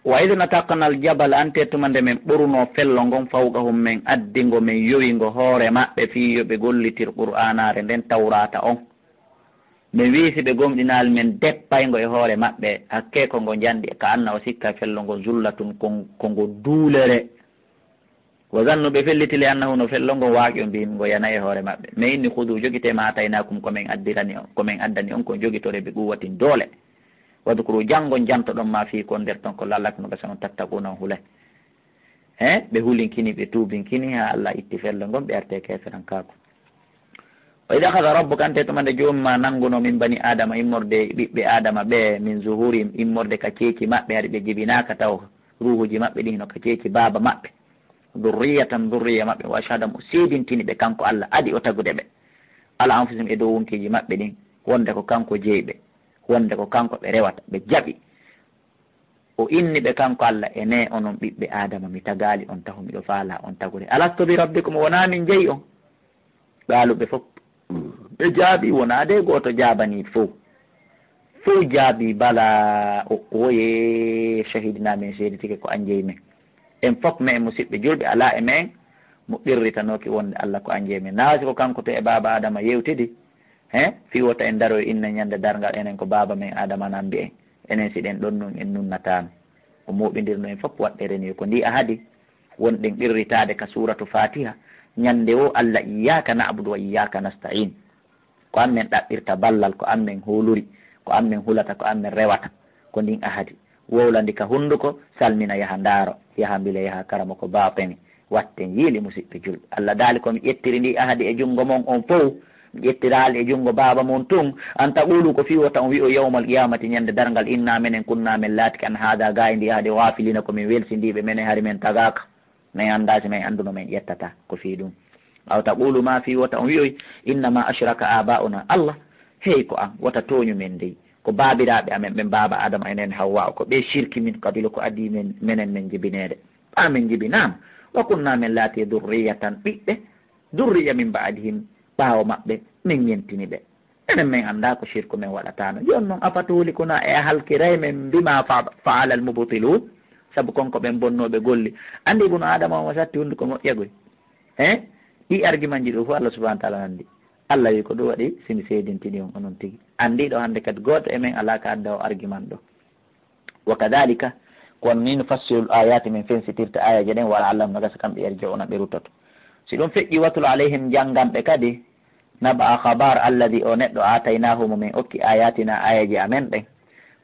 wa idh nataqna al jabal ante tumande men ɓurno fello ngon fawqahum men addingo men yowingo hoore maɓɓe fi yoɓe gollitir qur'anare nden tawrata on min wiisi ɓe gomɗinal men deppaygo e hoore maɓɓe hakke ko ngo jandi ka anna o sikka fello ngo zullatun kongo duulere wa zannu ɓe fellitile annahu no fello ngo waaƙi o mbimi ngo yana e hoore maɓɓe mais inni hudu jogite ma ataynakum komin addirani on komin addani on ko jogitore ɓe quwwatin doole wadukuru janngo jantoɗon ma fi ko nder ton ko lallakno ɓe sono tattaqunan hule ɓe hulinkini ɓe tuubinkini ha Allah itti fello ngon ɓe arte keferan kako wa ida akhadha rabbuka ante tumande joomuma nanguno min bani adama immorde ɓiɓɓe adama ɓe min zuhurim immorde ka ceeci maɓɓe haɗi ɓe jibinaka taw ruhuji maɓɓe ɗi no ka ceeci baaba maɓɓe durriyatan durriya maɓɓe wa shahadam o seedintini ɓe kanko Allah adi o tagude ɓe ala anfusihim e dow wonkiji maɓɓe ɗin wonde ko kanko jeeyɓe wonde ko kanko ɓe rewata ɓe jaɓi o inni ɓe kanko Allah ene onon ɓiɓɓe adama mi tagali on tahu miɗo faala on tagude alastu bi rabbikum wona min jeeyi on ɓaaluɓe fof ɓe jaabi wona de goto jaabani fof jaabi bala o oye shahidina min seeditike ko an jeeyi men en fof men musidɓe julɓe ala e men mo ɓirritanoki wonde Allah ko an jeeyi men naasi ko kanko to e baba adama yewtidi fi wota en daro inna ñande dargal enen ko baba men adama nan mbi'en enen siɗen ɗon nun en nunnatano o moɓidirno en fof waɗɗere ni ko ndi a haadi wonɗen ɓirritade ka suratu fatiha ñande o Allah iyyaka na'budu wa iyyaka nasta'in ko an men ɗaɓɓirta ballal ko an men huluri ko an men hulata ko an men rewata ko ndin a haadi wowlandi ka hunduko salmina yaha ndaaro yaha mbila yaha karama ko bapeni watten yiili musidɓe julɓe Allah daali komi ƴettiri ndi a haadi e junngo mon on fof ƴettirali e junngo baaba mon tun an taqulu ko fiwata on wi'o yawmal qiyamati ñande dargal inna menen kunna men laatiki an haada gayi ndi haade waafilina komin welsindiɓe menen hari men tagaka min andasi min anduno min ƴettata ko fi ɗum aw taqulu ma fiwata on wi'oy innama ashraka aba'una Allah hey ko an wata toñu men dey ko baabiraɓe amen ɓe baba adama enen hawwa ko ɓe shirki min kabila ko adi men menen men jibinede ɓamen jibinama wa kunna men laati durriyatan ɓiɓɓe durriya min ba'dihim ɓaawo maɓɓe min yentini ɓe enen min annda ko shirku men waɗatano joni noon apatuli kuna e halkiray men mbima faala al mubtilun saabu konko ɓen bonnoɓe golli andi ibnu adama omo satti hunde ko moƴƴagoy ɗi argument ji ɗo fof Allah subahana taala nandi Allah wi ko ɗum waɗi simi seedintini on onon tigui andiɗo hande kadi goto e men ala ka adda o argument ɗo wa kadalika kono ni nufassiru ayati min fensitirta ayaji ɗen wala Allah no gasa kamɓe yarjo ona ɓe ruttoto si ɗum feƴƴi watul alayhim jangganɓe kadi naba khabar alladi o neɗɗo ataynahumo min okki ayatina ayaji amen ɗen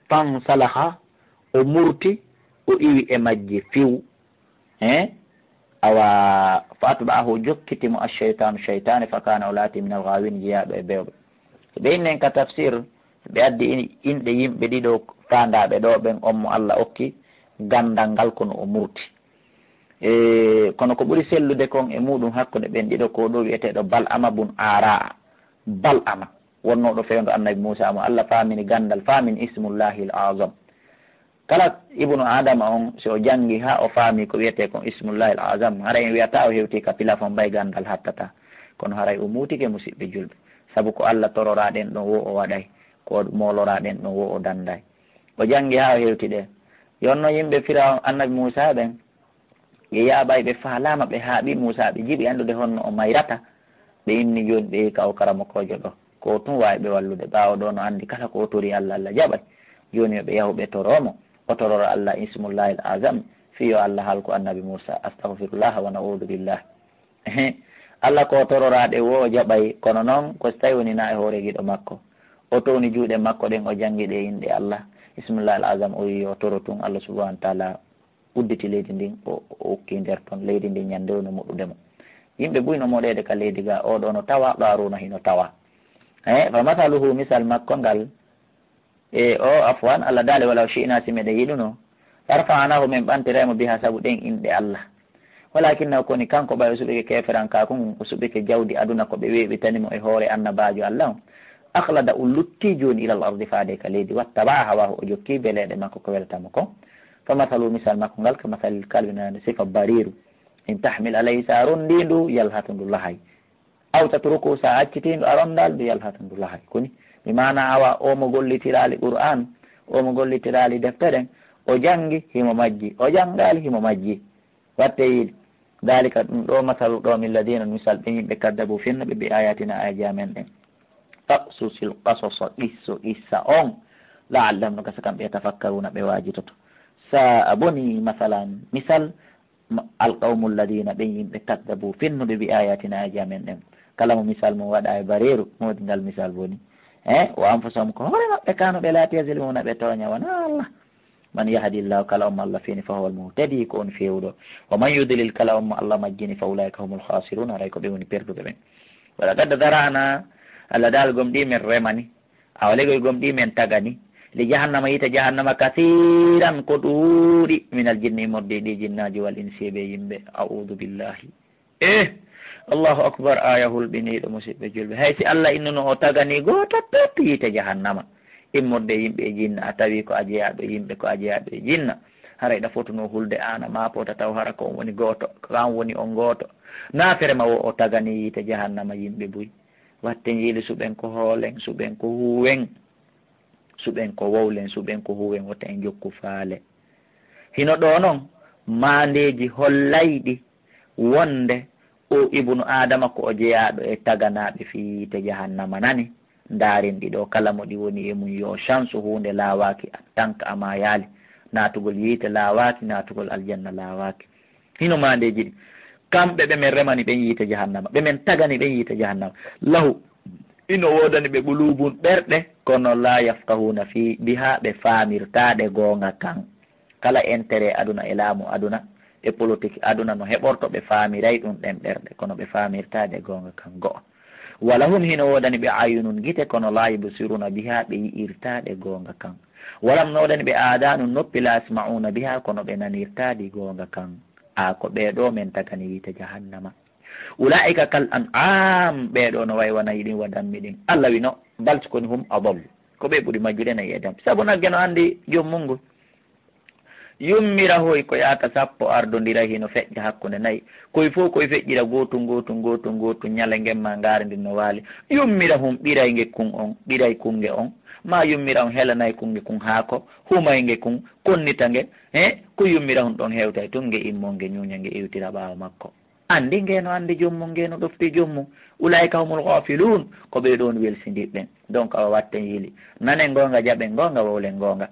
fan salaha o murti o iwi e majji fiw awa fa atba'ahu jokkitimo alcheytanu cheytane fa kana o laati min alghawin jeeyaɗo e bewɓe so ɓe innen ka tafsir ɓe addi inɗe yimɓe ɗiɗo fandaɓe ɗo ɓen onmo Allah okki gandal ngal kono o murti kono ko ɓuri sellude kon e muɗum hakkude ɓen ɗiɗo ko ɗo wiyeteɗo bal'ama bun ara bal'ama wonnoɗo fewndo annabi Musa mo Allah famini gandal famini ismullahi l azam kala ibnu adama on so o jangi ha o faami ko wiyete kon ismullahi l azam haray en wiyata o hewti ka pilafon mbay gandal hattata kono haray o mutike musidɓe julɓe saabu ko Allah tororaɗen ɗon wo o waɗay ko moloraɗen ɗon wo o danday o jangi ha o hewti ɗe yonno yimɓe fira annabi Musa ɓen ɓe yaaɓay ɓe faalama ɓe haaɓi Musa ɓe jiiɓi andude honno o mayrata ɓe inni joni ɓe ka o karamokojo ɗo ko tun wawi ɓe wallude ɓawo ɗo no andi kala ko o tori Allah Allah jaɓay joni yoɓe yahu ɓe toromo o tororo Allah ismullahi l azam fiyo Allah halko annabi Musa astahfirullah wa naudu billah Allah ko tororaɗe wo o jaɓay kono noon ko so tawi woni na e hoore giɗo makko o towni juuɗe makko ɗen o jangi ɗe inɗe Allah ismullahi l azam o wi o toro tun Allah subahana wa taala udditi leydi ndin o ukki nder toon leydi ndin ñande no moɗudemo yimɓe ɓuyno moɗede ka leydi ga oɗo no tawa ɗaruna hino tawa fa masaluhu misal makko ngal o afwan Allah daali wala shi'na si meɗen yiɗuno yarfa'anahu min ɓantiremo biha saabu ɗen inɗe Allah walakinna koni kanko ɓay o suɓike keferan kakum o suɓike jawdi aduna ko ɓe weeɓitanimo e hoore annabajo Allah o akhlada o lutti joni ilal ardi faade ka leydi wattaba hawahu o jokki beleɗe makko ko weltamo ko fa masalu misal makko ngal ka masalil kalbinande sifa bariru in tahmil alayhi sa rondindu yalhatundu lahay aw tatruku sa accitindu arondal du yalhatundu lahay koni mi mana awa omo gollitirali qur'an omo gollitirali deftere o jangi himo majji, o jangali himo majji. watte yiɗi dalika ɗum ɗo masalu ɗo min ladina misal ɓe yimɓe kaddabu finnoɓe bi ayatina ayaji men ɗen faqsusil qasoso qissa on la'allahum no gasa kamɓe tafakkaruna ɓe wajitoto sa a boni masalan misal alqawmu alladina ɓe yimɓe kaddabu finnoɓe bi ayatina ayaji men ɗen kala mo misal mo waɗa e bareru modi ngal misal boni o anfusahum ko hoore maɓɓe kano ɓe laati yaslimuna ɓe toña wona Allah man yahdillahu kala umma Allah fini fa huwa al-muhtadi ko on fewɗo wa man yudlil kala umma Allah majjini fa ulaika humul khasirun aray ko ɓe woni perduɓe ɓen wala gadda darana Allah dal gom ɗi men remani awlegol gom ɗi men tagani li jahannama yita jahannama kasiran ko ɗuuɗi minal jinni morde ɗi jinnaji wal insi ɓe yimɓe a'udhu billahi Allahu akbar aya hulɓiniɗo musidɓe julɓe haysi Allah innuno o tagani goto peppi yite jahannama immorde yimɓe e jinna a tawi ko ajeyaɓe yimɓe ko ajeyaɓe e jinna haray ɗa fotuno hulde ana ma pota taw hara ko on woni goto kan woni on goto nafere ma wo o tagani yite jahannama yimɓe buy watten yiili suɓen ko hoolen suɓen ko huwen suɓen ko wowlen suɓen ko huwen wotta en jokku faale hino ɗo noon mandeji hollayɗi wonde o ibnu adama ko o jeyaɗo e taganaɓe fi yite jahannama nani darin ɗiɗo kala mo ɗi woni e mum yo chance hunde lawaki tanka ama yaali natugol yiite lawaki natugol aljanna lawaki hino mandeji ɗi kamɓe ɓe men remani ɓen yiite jahannama ɓe men tagani ɓen yiite jahannama lahu ino wodani ɓe ɓulubun ɓerɗe kono la yafkahuna fi biha ɓe famirtaɗe gonga kan kala intérêt aduna e laamu aduna e politique aduna no heɓorto ɓe famiray ɗum ɗen ɓerɗe kono ɓe famirtade gonga kan go'o wala hum hino wodani ɓe ayunun gite kono la yubsiruna biha ɓe yi'irtaɗe gonga kan walam no wodani ɓe adanun noppi la yasma'una biha kono ɓe nanirtaɗi gonga kan a ko ɓeɗo men tagani wiite jahannama ulaika kal an'am ɓeɗo no way wana yiɗin wadanmi ɗin Allah wino bal koni hum adall ko ɓe ɓuuri majjude nayi e dam saabu nagge no andi jommum ngol yummira hoy ko yaata sappo ardodira hino feƴƴa hakkude nayyi koye fof koye feƴƴira gotu ñala gemma ngarendi no waali yummira hum ɓiray gekkun on ɓiray kunge on ma yummira on helanay kunge kun haako humay nge kun konnita nge ko yummira hum ɗon hewtay tun nge immo nge ñuña nge iwtira ɓaawa makko andi ngeno andi jommum ngeno ɗofti jommum ulaika humul ghafilun ko ɓe ɗon welsindiɓɓen donc awa watten yiili nanen gonga jaɓen gonga wowlen gonga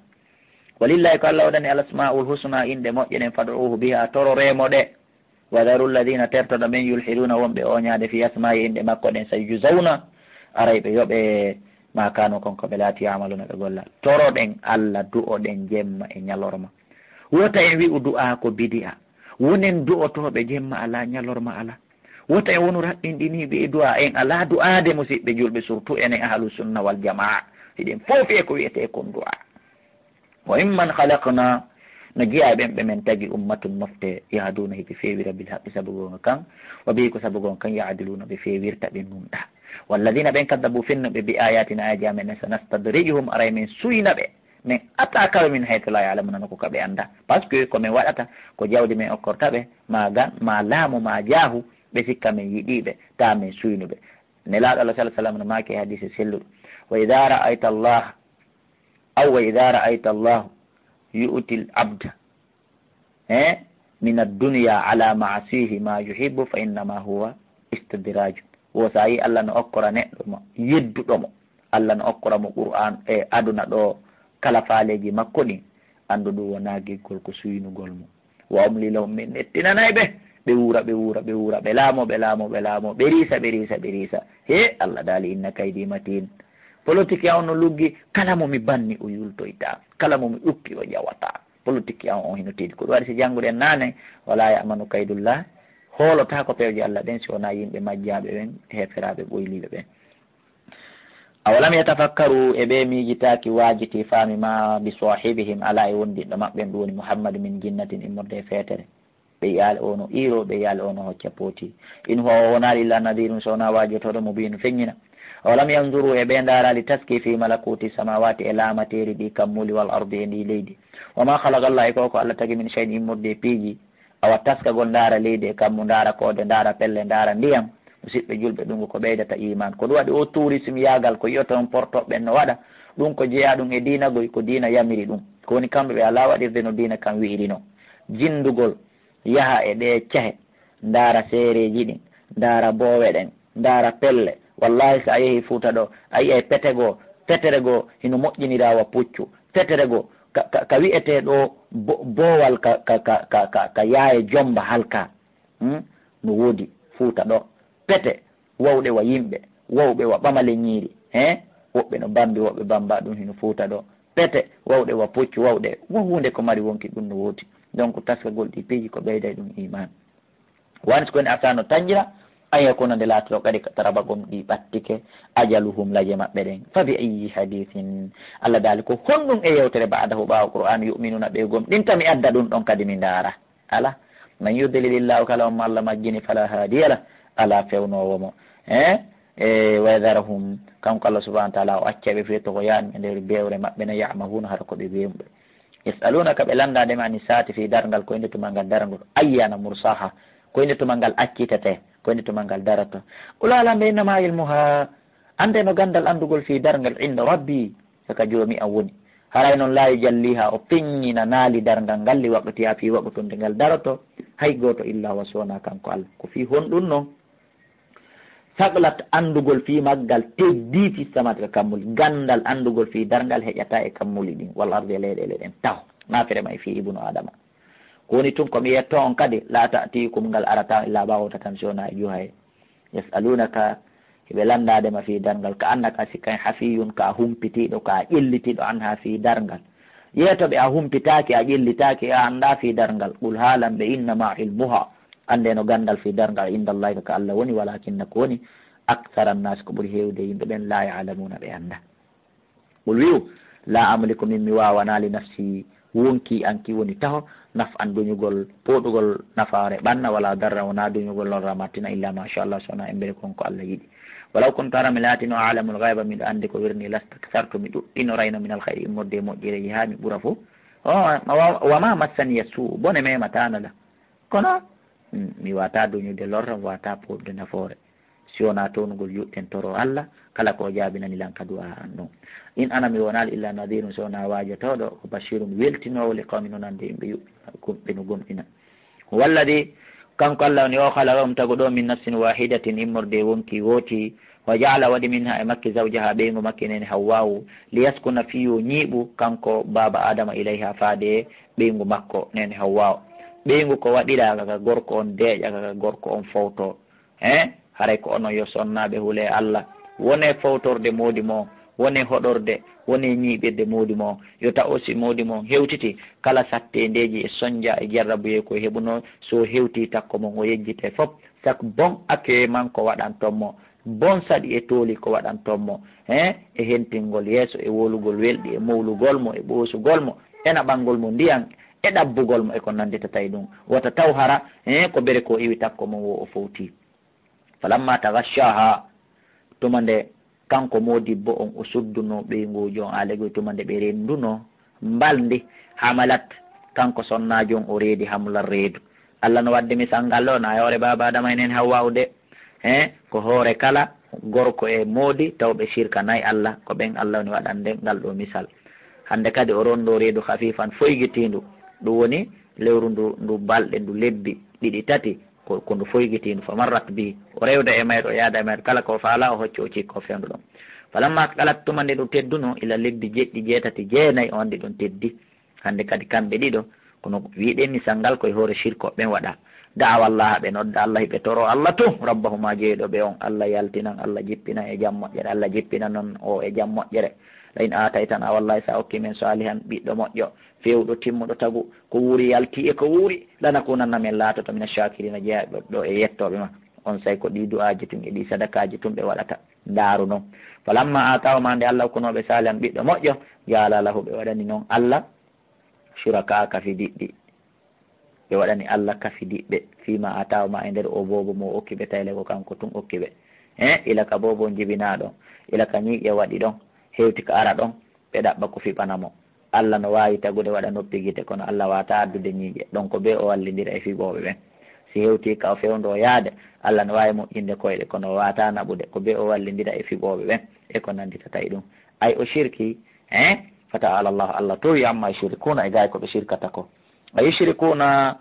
walillahi ko Allah waɗani al asmaul husna inde moƴƴe ɗen fad'uhu biha tororemo ɗe wa daru alladina tertoɗo men yulhiduna wonɓe oñade fi asma'i inde makko ɗen sayujzawna aray ɓe yoɓe ma kano konko ɓe laati yamaluna ɓe golla toroɗen Allah du'oɗen jemma e ñalorma wota en wi'u du'a ko bidi'a wonen du'otoɓe jemma ala ñalorma ala wota en wonu raɓɓinɗiniɓe e du'a en ala du'ade musidɓe julɓe surtout enen ahlu sunna wal jamaa hiɗen foof e ko wiyete kon du'a wa imman halakna no jeeya ɓen ɓe men tagi ummatun mofte yahduna hiɓe fewira bil haqqi sabu gonga kan wa bii ko sabu gonga kan yaadiluna ɓe fewirta ɓe numɗa walladina ɓen kaddabu finnoɓe bi ayatina ayaji amen sanastadrijuhum aray min suyna ɓe min atakaɓe min hayto la yalamuna noko kaɓe anda par ce que komin waɗata ko jawdi men okkortaɓe ma gan ma laamu ma jaahu ɓe sikka min yiɗiɓe ta min suynuɓe nelaɗo Allah sallah sallam no maki hadise selluɗo wa ida ra'ayta Allah aw wa ida ra'ayta Allah yu'ti al-abda min ad-dunya ala ma'asihi ma yuhibbu fa innama huwa istidraj wo sa yi Allah no okkora neɗɗo mo yedduɗomo Allah no okkora mo Qur'an e aduna ɗo kala faaleji makko ɗin andu ɗum wona giggol ko suynugol mo wa umli lahum min nettinanay ɓe wuura ɓe laamo ɓe riisa he Allah daali inna kaydi matin politique ya on no luggi kala mo mi banni o yultoyta kala mo mi ɗukki o ƴawata politique ya on hino tiiɗi ko ɗum waɗi si jannguɗen naane wala yamanu kaydullah hoolota ko pewje Allah ɗen si wona yimɓe majjaɓe ɓen heferaɓe ɓoyliɓe ɓen awalam yatafakkaru e ɓe miijitaki waajiti faami ma bi sahibihim ala e wondiɗɗo maɓɓen ɗum woni Muhammadou min jinnatin immorde e feetere ɓe yaali ono iro ɓe yaali ono hocca pooti in ho wonaali illa nadirum so wona waajotoɗo mo bino feññina awalam yanzuru e ɓe ndaarali taski fi malakuti samawati e laamateri ɗi kammuli wal ardi e ndi leydi wama halagallah e ko Allah tagi min cheyne immorde piiji awa taskagol ndaara leydi e kammu ndaara koode ndaara pelle ndaara ndiyam musidɓe julɓe ɗum ko ɓeydata iman ko ɗum waɗi o tourisme yaagal ko yiyata on portoɓe no waɗa ɗum ko jeeya ɗum e diina goy ko diina yamiri ɗum ko woni kamɓe ɓe ala waɗirde no diina kam wi'irino jindugol yaha e ɗe cehe ndaara seereji ɗin ndaara boowe ɗen ndaara pelle wallahi so a yeehi Fuuta ɗo a yiyay petere goo hino moƴƴinirawa puccu petere goo ka wi'ete ɗo boowal ka yaaye jomba halka no woodi Fuuta ɗo pete wawɗe wa yimɓe wawɓe wa ɓamale ñiiri woɓɓe no bambi woɓɓe bamba ɗum hino Fuuta ɗo pete wawɗe wa puccu wawɗe won hunde ko mari wonki ɗum no woodi donc taskagol ɗi piiji ko ɓeyday ɗum iman wani so koni asano tanjira aya kono nde laatoɗo kadi tarabagom ɗi ɓattike ajaluhum laje maɓɓe ɗen fa bi ayi hadithin Allah daali ko honɗum e yewtere ba'dahu ɓaawo qur'an yuminuna ɓe gom ɗin tami adda ɗum ɗon kadi mi ndaara ala man yudlilillahu kala on Allah majjini fala haadiyala ala fewnowomo wa yadarahum kanko Allah subahana taala o accaɓe feeto ko yaani e nder bewre maɓɓe no yamahuna hara koɓe wemɓe yasalunaka ɓe landadema ani saati fi dargal koyde tumal ngal dargol ayyana mursaha koyde tumal ngal accitete koyde tumal ngal darata ulala mbeynama ilmuha ande no gandal andugol fi dargal inda rabbi saka joomi an woni haray noon laayi jalliha o peññina naali dargal ngal li waɓɓatiya fi waɓɓutunde ngal darato hay goto illa wa sowona kanko Allah ko fi honɗum noon saglat andugol fi maggal teddi fi samat ka kammuli gandal andugol fi dargal heƴata e kammuli ɗin wal arde leyɗele ɗen taw nafere may fi ibnu adama ko woni tun komi yetto on kadi la ta'tikum ngal arata illa bawta tan sona e juhaye yasalunaka heɓe landadema fi dargal ka annaka sikkan hafiyun ka humpitiɗo ka ƴellitiɗo an ha fi dargal yeetoɓe a humpitaki a ƴellitaki a anda fi dargal qul haalan ɓe innama ilmuha ande no gandal fi dargal indallahi ka Allah woni walakinna ko woni akthara annas ko ɓuuri hewde yimɓe ɓen la ya'lamuna ɓe anda qul wiu la amliku min mi wawana li nafsi wonki anki woni taho naf an duñugol poɗugol nafare ɓanna wala darra wona duñugol lorra martina illa machallah sowona e mbere konko Allah yiɗi walaw kuntu ara mi laatino alamul gayba miɗo andi ko wirni lastaktartu mi ɗuɗɗino rayno min alhayri immorde e moƴƴire ha mi ɓuura fo wama massaniya suu bone mematanola kono mi wata duñude lorra mi wata poɗde nafoore si wona townugol juɗɗen toro Allah kala ko jaabinani lanka du'a an ɗon in ana mi wonali illa nadirun so wona wajatoɗo ko bashirum weltinowo li qawmi nonande yimɓe yuɓɓe no gomɗina walladi kanko Allah woni o halaqahum tago ɗo min nafsin wahidatin immorde wonki wooti wa jaala waɗi min ha e makki zawjaha ɓeygu makki nene hawwawu liyaskuna fiyo ñiiɓu kanko baba adama ilayha faade ɓeygu makko nene hawwawu ɓeygu ko waɗiɗa kaka gorko on deeƴa kaka gorko on fawto haray ko onon yo sonnaɓe huule Allah wone fawtorde moodi mo wone hoɗorde wone ñiiɓirde moodi mo yo ta aussi moodi mo hewtiti kala satte ndeji e soñdia e jarrabuye ko heɓuno so hewti takko mon o yejjite fof sak bon accueil man ko waɗantonmo bon saɗi e tooli ko waɗantonmo e hentingol yeeso e wolugol welɗi e mawlugol mo e ɓoosugol mo ena ɓanngol mo ndiyan e ɗabbugol mo eko nandita tawi ɗum wata taw hara ko bere ko iwi takko mon wo o fowti falamma tagashaha tuma nde kanko modibbo on o sudduno ɓeyguji on alegoy tuma nde ɓe renduno mbaldi hamalat kanko sonnaji on o reedi hamlal reedu Allah no wadde misal ngal o na hoore baba adama enen hawwaw de ko hoore kala gorko e moodi tawɓe shirka nayi Allah ko ɓen Allah ni waɗande ngal ɗo misal hande kadi o ronɗo reedu hafifan foyguitindu ɗum woni lewru ndu balɗe ndu lebbi ɗiɗi tati ko ndu foyguitindu fa marrat bi o rewda e mayɗo o yaada e mayɗo kala ko faala o hocci o cikko fendu ɗon falamma kalat tuma nde ɗum tedduno ila lebbi jeɗɗi jeetati jeenayyi on ndi ɗon teddi hande kadi kamɓe ɗiɗo kono wiɗen misal ngal koye hoore shirko ɓen waɗa da'awallah ɓe nodda Allah hiɓe toro Allah to rabbahuma jeeɗoɓe on Allah yaltinan Allah jippinan e jaam moƴƴere Allah jippina noon o e jaam moƴƴere la in ataytan a wallahi sa okki men salihan ɓiɗɗo moƴƴo fewɗo timmuɗo tagu ko wuuri yalti e ko wuuri lanakunanna men laatoto min shakirina jeeyaɓe ɗo e yettoɓe ma on say ko ɗi du'aji tun e ɗi sadakaji tun ɓe waɗata ndaaru noon falamma atawma nde Allah hokkunoɓe salihan ɓiɗɗo moƴƴo yaala lahu ɓe waɗani noon Allah suraka kafi diɗɗi ɓe waɗani Allah kafi diɓɓe fima atawma e nder o bobo mo okkiɓe tayle ko kanko tun okkiɓe ila ka bobo jibinaɗon ila ka ñiiƴe waɗi ɗon hewti ka ara ɗon ɓe ɗaɓɓa ko fiɓanamo Allah no wawi tagude waɗa noppi guite kono Allah wata addude ñiiƴe donc be o wallidira e fiɓoɓe ɓen si hewti ka o fewndo yaade Allah no wawi moƴƴinde koyɗe kono wata naɓude ko be o wallidira e fiɓoɓe ɓen e ko nandita tawi ɗum ay o shirki fata'ala Allah towi amma yushrikuna e gay ko ɓe shirkata ko a yushrikuna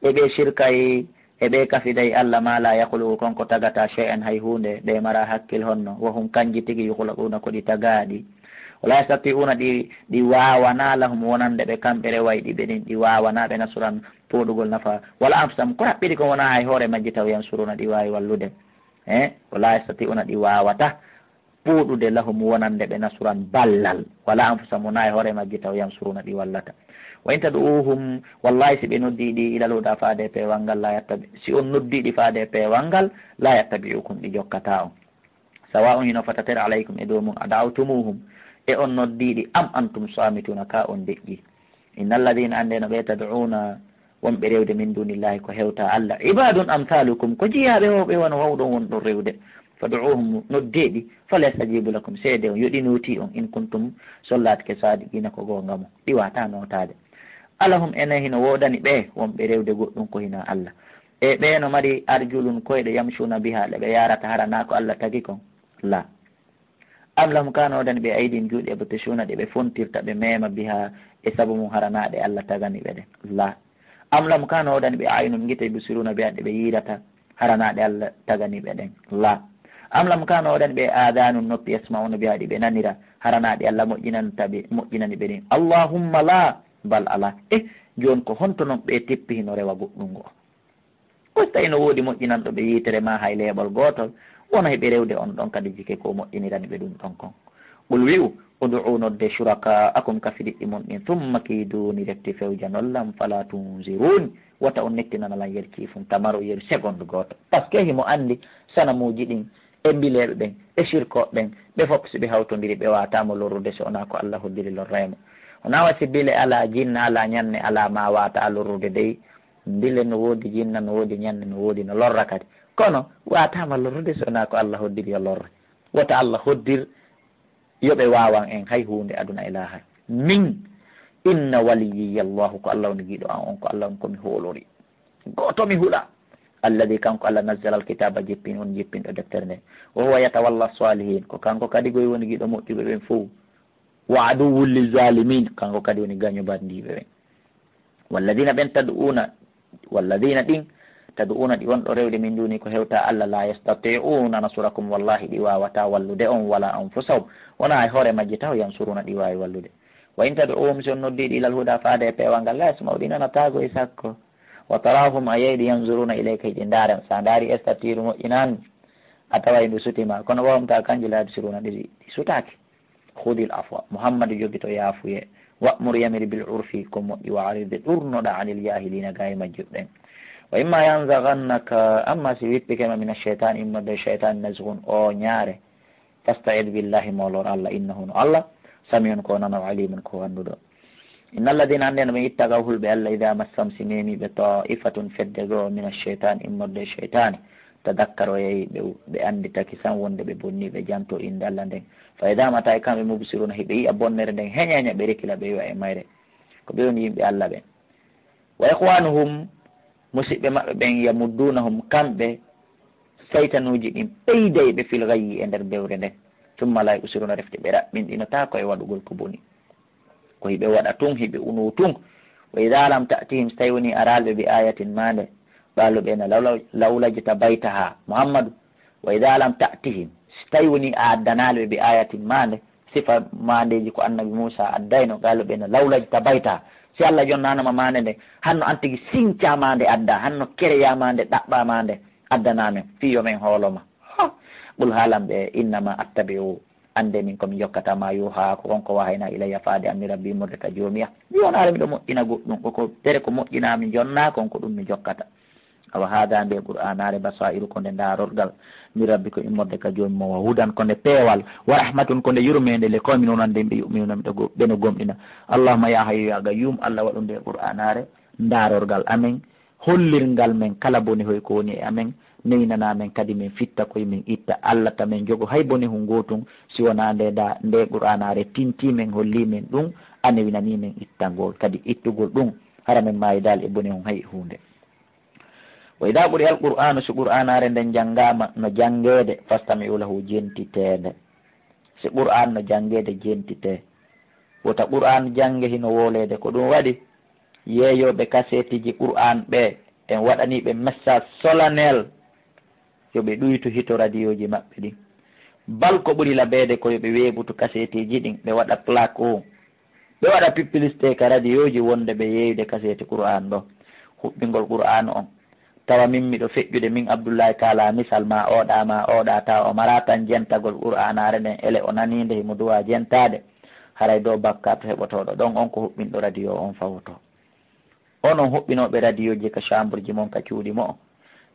eɓe shirkay eɓe kafiday Allah ma la yahluqu konko tagata shay'an hay hunde ɓe mara hakkil honno wohum kanji tigi yuhlaquna ko ɗi tagaɗi wala yastati'una ɗi wawana lahum wonande ɓe kamɓe rewayɗi ɓe ɗin ɗi wawana ɓe nasuran poɗugol nafa wala anfusam ko raɓɓiɗi ko wona hay hoore majji taw yansuruna ɗi wawi wallude wala yastati'una ɗi wawata puuɗude lahum wonande ɓe nasuran ballal wala anfusam wona hay hoore majji taw yansuruna ɗi wallata wa in tad'uhum wallahi si ɓe noddiɗi ilal huda faade peewal ngal la yattabi si on noddiɗi faade peewal ngal la yattabi'ukum ɗi jokkata on sawa on hino fatatere alaykum e dow mum adawtumuhum e on noddiɗi am antum samituna ka on deƴƴi inna alladina ande no ɓe tad'una wonɓe rewde min dunillahi ko hewta Allah ibadun amsalukum ko jiyaɓe hoɓe wona wawɗon wonɗon rewde fad'uhum noddeɗi falyastajibu lakum seede on yoɗinoti on in kuntum sollatke sadiqina ko gonga mo ɗiwata notade alahum ene hino wodani ɓe wonɓe rewde goɗɗum ko hina Allah e ɓe no mari arjulun koyɗe yamsuna biha ɗe ɓe yarata harana ko Allah tagi kon la am lahum kana wodani ɓe aydin juuɗe batashuna ɗe ɓe fontirta ɓe mema biha e saabu mum haranaɗe Allah tagani ɓe ɗe la am lahum kana wodani ɓe aynum guite busiruna biha ɗe ɓe yirata haranaɗe Allah tagani ɓe ɗen la am lahum kana wodani ɓe adanum noppi yasmauna biha ɗi ɓe nanira haranaɗe Allah moƴƴinani ɓe ɗin allahumma la bal ala joni ko honto noon ɓe teppi hino rewa goɗɗum ngo o tawi no woodi moƴƴinanɗo ɓe yitere ma hay leeɓol gotol wona heɓe rewde on ɗon kadi jike ko moƴƴinirani ɓe ɗum ɗon kon ɓol wi'u ud'u nodde suraka akum kafiɗiɗɗi mon ɗin tumma kiiduni refti fewja nollam fala tunziruni wata on nettinanalan yer kiifum tamaro yer seconde goto par ce que himo andi sanamuji ɗin e mbileɓe ɓen e shirkoɓe ɓen ɓe fof si ɓe hawtodiri ɓe watamo lorrude so wona ko Allah hoddiri lorremo wona wasi bile ala jinna ala ñanne ala ma wata lorrude dey bile no woodi jinna no woodi ñanne no woodi no lorra kadi kono watama lorrude so wona ko Allah hoddiri yo lorre wota Allah hoddir yoɓe wawan en hay hunde aduna ilaha min inna waliyiya llahu ko Allah woni guiɗo an on ko Allah on komi hoolori goto mi huuɗa alladi kanko Allah nazzala alkitaba jeppin on jeppinɗo deftere nde wa huwa yatawalla salihin ko kanko kadi goy woni guiɗo moƴƴuɓe ɓen fo wa aduwwul lizalimin kanko kadi woni gaño bandiɓe ɓen walladina ɓen walladina ɗin tad'una ɗi wonɗo rewde min duni ko hewta Allah la yastati'una nasurakum wallahi ɗi wawata wallude on wala anfusahum wona e hoore majji taw yansuruna ɗi wawi wallude wa in tad'uhum si on noddiɗi ilal huda faade e peewal ngal la yasma'u ɗi nanatago e sakko wa tarahum a yeyɗi yanzuruna ilayka hiɗi ndaaren sa ndaari estatiru moƴƴinani a taway ndu sutima kono wawamta kanji la yabsiruna ɗi sutaki khudil afwa muhammadu joguito yaafuye wa'mur yamiri bil urfi ko moƴƴi wa aride ɗurnoɗa anil jahilina gaye majjuɓɓen wa imma yanzagannaka amma si wippikema min alcheitan immode cheitan nasgun o ñaare fasta'id billahi mawlor Allah innahu no Allah samiun ko nano alimun ko wanduɗo inna alladina ande no ɓe ittagaw hulɓe Allah ida massam si memiɓe ta'ifatun fedde goo min alcheitan immode cheitani tadakkaro yeyi ɓe anditaki san wonde ɓe bonni ɓe janto inde Allah nden fa ida mata e kamɓe mubsiruna hiɓe yiya bonnere nden heñeña ɓe rekila ɓe wiwa e mayre ko ɓe woni yimɓe Allah ɓen wa ihwanuhum musidɓe maɓɓe ɓen yamuddunahum kamɓe saytanuji ɗin ɓeydeyɓe fil gayyi e nder bewre nden tumma la usiruna refte ɓe raɓɓinɗinata ko e waɗugol ko boni ko hiɓe waɗa tun hiɓe unu tun wa ida lam ta'tihim so tawi woni aralɓe bi ayatin mande ɓaluɓe no lawlajta baytaha Muhammadu wa ida lam ta'tihim so tawi woni a addanalɓe bi ayatin mande sifa mandeji ko annabi Moussa addayno galuɓe no lawlajta baytaha si Allah jonnanoma mande nde hanno an tigui sincamande adda hanno kereyamande ɗaɓɓamande addanamen fiyo men hooloma ɓul haalamɓe innama attabi'u ande min komi jokkatama yuha ko wonko wahayna ilayya faade anni rabbi murde ka joomiya mi wonare miɗo moƴƴina goɗɗum koko tere ko moƴƴinami jonna kon ko ɗum mi jokkata awa haada nde qur'anare basairu ko nde darorgal mi rabbi ko immorde ka joomi mo wa hudan ko nde peewal wa rahmatun ko nde yurmede le komi noon ande ɓe yuminuna ɓeno gomɗina allahuma ya hayyu ya gayyum Allah waɗu nde qur'anare darorgal amen hollirgal men kala boni hoy ko woni e amen neynana men kadi min fitta koye min itta Allah tamen jogo hay boni hu gotum si wona nde qur'anare tinti men holli men ɗum anewinani men ittangol kadi ittugol ɗum hara men mayidal e boni hum hay hunde wa ida ɓuri al qur'anu so qur'anare nden janggama no janggede fastami'u lahu jentitede si qur'an no jangede jentite wota qur'an jange hino wolede ko ɗum waɗi yeeyoɓe kasetiji qur'an ɓe en waɗaniɓe message solennel yoɓe ɗuytu hito radio ji maɓɓe ɗin bal ko ɓuri labede ko yoɓe weeɓutu kasetiji ɗin ɓe waɗa plaque o ɓe waɗa publicité ka radio ji wonde ɓe yeeyde kaseti qur'an ɗo huɓɓingol qur'an on tawa min miɗo feƴƴude min Abdoullahi Kala misal ma oɗa tawa o mara tan jentagol qur'anare nden ele o nanide himo duwa jentade haray dow bakka to heɓotoɗo ɗon on ko huɓɓinɗo radio on fawoto onon huɓɓinoɓe radio ji ka chambre ji mon ka cuuɗi mo o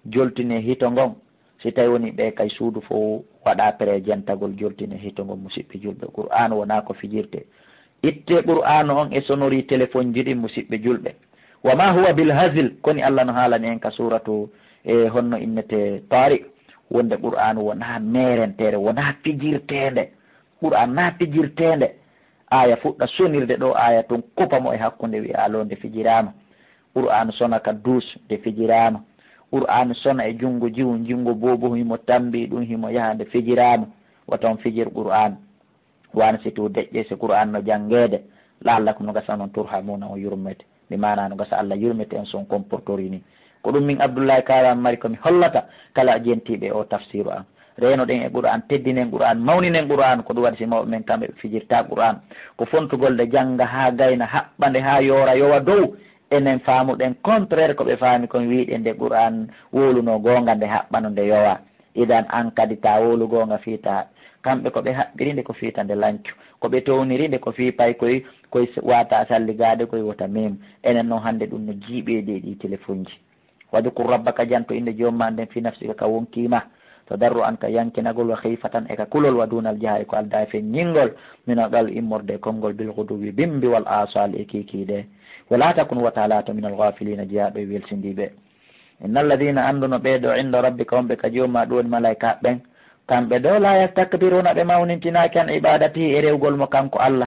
joltine hito ngon si tawi woni ɓe kay suudu fo waɗa pré jentagol joltine hito ngon musidɓe julɓe qur'an wona ko fijirte itte qur'an on e sonori téléphone ji ɗin musidɓe julɓe wa ma huwa bil hazil koni Allah no haalani en ka suratu e honno innete Tariq wonde qur'an wona merentere wona fijirtende qur'an na fijirtende aya fuɗɗa sonirde ɗo aya tun kupamo e hakkude wi alo nde fijirama qur'an sona ka dus nde fijirama qur'an sona e jungo jungo bobo himo tambi ɗum himo yaha nde fijirama waton fijir qur'an wana si tu deƴƴe si qur'an no jangede laallakum no gasa noon turhamuna o yurmete mi mana no gasa Allah yurmete en son comportori ni ko ɗum min Abdoullahi Kala mari komi hollata kala jentiɓe o tafsiru an reno ɗen e qur'an teddinen qur'an mawninen qur'an ko ɗum waɗi si mawɓe men kamɓe ɓe fijirta qur'an ko fontugolde jangga ha gayna haɓɓande ha yowa dow enen faamuɗen contraire ko ɓe faami kon wiiɗe nde qur'an woluno gonga nde haɓɓano nde yowa idan an kadi ta wolu gonga fiita kamɓe ko ɓe haɓɓirinde ko fiita nde lancu ko ɓe townirinde ko fi pay koye wata salligade koye wota mem enen noon hannde ɗum no jiiɓede ɗi téléphone ji wadkur rabbaka janto inde jomma nden fi nafsika ka wonkima to darru an ka yankinagol wa khifatan e ka kulol wa dunal jaha ko alda fe ñingol minoɗal immorde konngol bil ghuduwi bimbi wal asal e kikiɗe wala takun watalata min alghafilina jeyaɓe welsindiɓe innal ladina anduno ɓeeɗo inda rabbika wonɓe ka jomma ɗum woni malaika ɓen kamɓe ɗo la yastakbiruna ɓe mawnintinaki an ibadatihi e rewgol mo kanko Allah